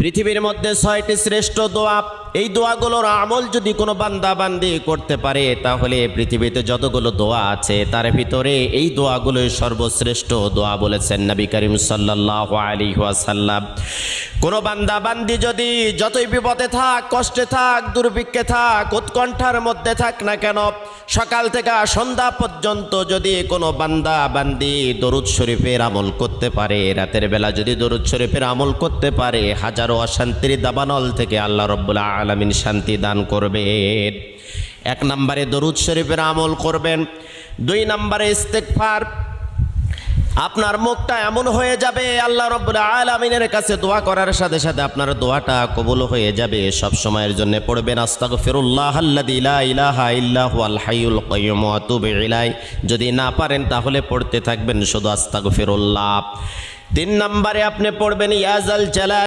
পৃথিবীর মধ্যে 6টি শ্রেষ্ঠ দোয়া, এই দোয়াগুলোর আমল যদি কোনো বান্দা বান্দি করতে পারে তাহলে পৃথিবীতে যতগুলো দোয়া আছে তার ভিতরে এই দোয়াগুলোই সর্বশ্রেষ্ঠ দোয়া বলেছেন নবী করিম সাল্লাল্লাহু আলাইহি ওয়াসাল্লাম। কোনো বান্দা বান্দি যদি যতই বিপদে থাক, কষ্টে থাক, দুর্ভিক্ষে থাক, উৎকণ্ঠার মধ্যে থাক না কেন, সকাল থেকে সন্ধ্যা পর্যন্ত যদি কোনো বান্দা বান্দি দরুদ শরীফের আমল করতে পারে, রাতের বেলা যদি দরুদ শরীফের আমল করতে পারে, হাজারো অশান্তির দাবানল থেকে আল্লাহ রাব্বুল আলামিন শান্তি দান করবেন। 1 নম্বরে দরুদ শরীফের আমল করবেন। 2 নম্বরে ইস্তেগফার। আপনার মুখটা এমন হয়ে যাবে আল্লাহ রাব্বুল আলামিনের কাছে দোয়া করার সাথে সাথে আপনার দোয়াটা কবুল হয়ে যাবে। সব সময়ের জন্য পড়বেন আস্তাগফিরুল্লাহাল্লাযী লা ইলাহা ইল্লা হুয়াল হাইয়ুল কাইয়্যুম ওয়া আতুবু ইলাইহি। যদি না পারেন তাহলে পড়তে থাকবেন শুধু আস্তাগফিরুল্লাহ। 3 নম্বরে আপনি পড়বেন ইয়া জাল জালাল